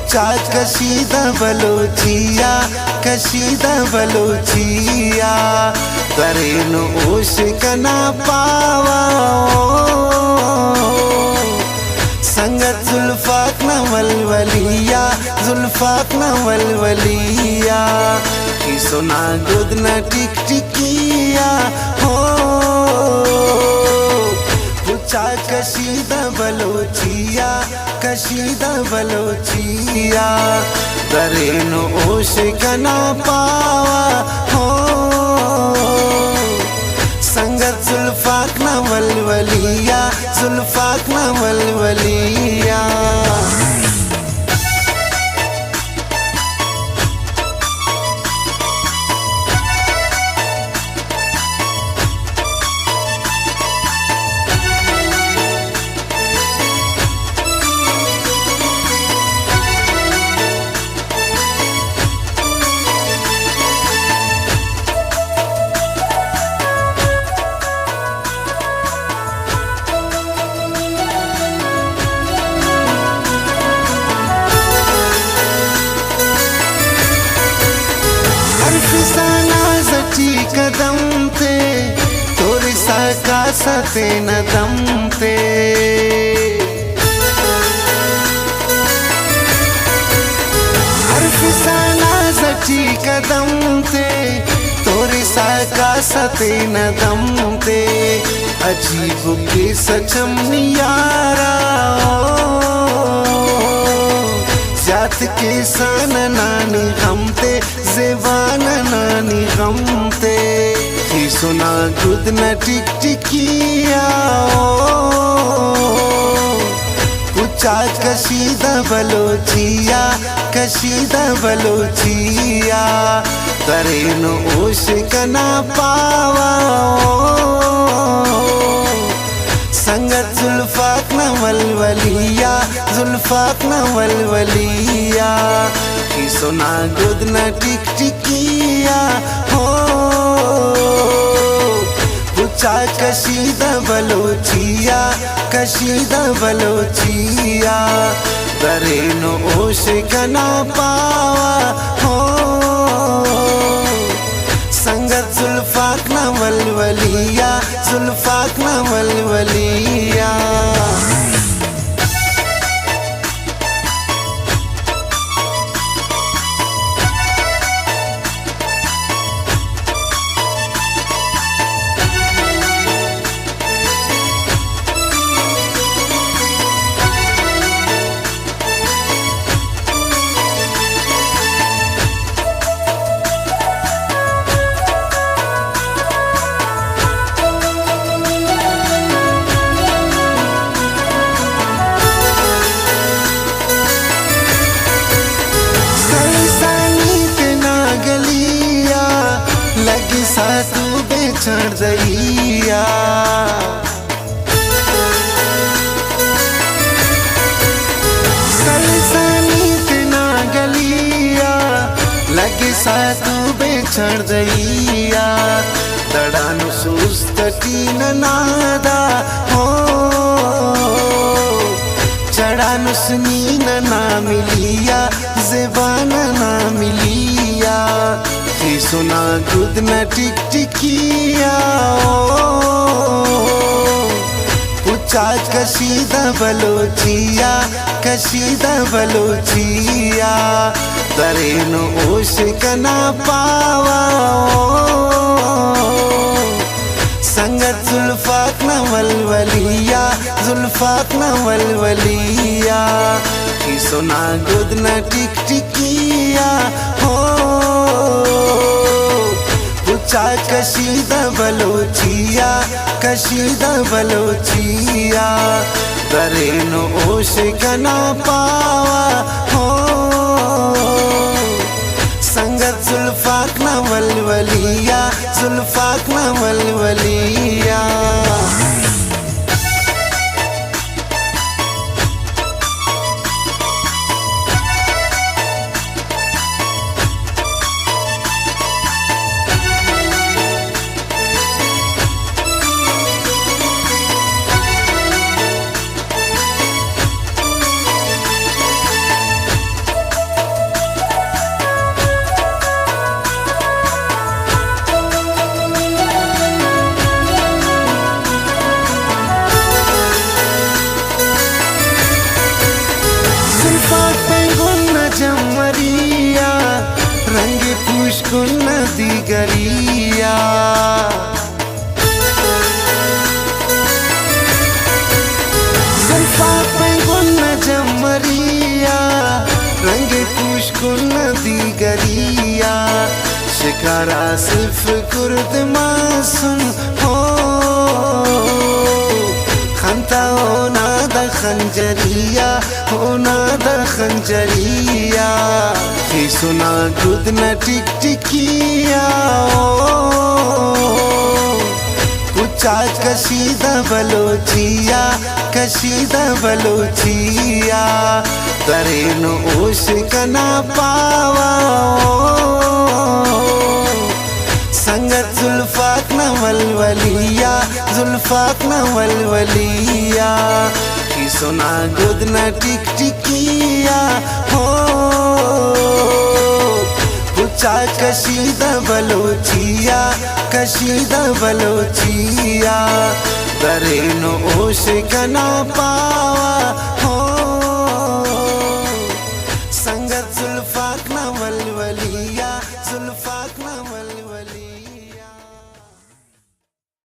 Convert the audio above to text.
पूछा कशीदा बलोचिया, कशीदा बलोचिया, करेनो ओश कना पावा संगत जुल्फाक न वलवलिया, जुल्फाक न वलवलिया, की सुना गुद न टिक टिकिया हो। पूछा कशीदा बलोचिया, कशीदा बलोचिया, करेनो ओश कना पावा हो संगत जुल्फाक न वलवलिया, जुल्फाक न वलवलिया। फिसाना जटी कदम ते तोरी साका सते न दम ते, हर फिसाना जटी कदम ते तोरी साका सते न दम ते, अजीब के सचम नियारा जात के सान नानी गमते, जेबान नानी गमते, ही सुना गुद न टिक टिकिया पूछा कशीदा बलोचिया, कशीदा बलोचिया, करेनो ओश कना पावा संगत जुल्फाक न वलवलिया, जुल्फाक न वलवलिया, की सुना गुद न टिक टिकिया हो। पूछा कशीदा बलोचिया, कशीदा बलोचिया, करेनो ओश कना पावा हो संगत जुल्फाक न वलवलिया, जुल्फाक न वलवलिया। तू बेचण दैया सलसनीत ना गलिया, लगे सा तू बेचण दैया, दड़ानु सुस्त टीन नादा हो चढ़ानु सुनीन ना मिलिया, जेबान ना मिलिया, ही सुना गुद न टिक टिकिया पूछा कशीदा बलोचिया, कशीदा बलोचिया, करेनो ओश कना पावा संगत जुल्फाक न वलवलिया, जुल्फाक न वलवलिया, की सुना गुद न टिक टिकिया हो। पूछा कशीदा बलोचिया, कशीदा बलोचिया, करेनो ओश कना पावा हो संगत जुल्फाक न वलवलिया, जुल्फाक न वलवलिया। शिकारा सिर्फ कुर्द मासूम हो खंता होना द खंजरिया होना द खंजरिया कि सुना गुद न टिक टिकिया कुचा कशीदा बलोचिया कशीदा बलोचिया तरेन ओश कना पावा संगत जुल्फाक न वलवलिया जुल्फाक न वलवलिया कि सुना गुद न टिक टिकिया हो कुचा कशीदा बलोचिया कशीदा बलोचिया दरेन ओश कना पावा हो संगत जुल्फाक न वलवलिया जुल्फा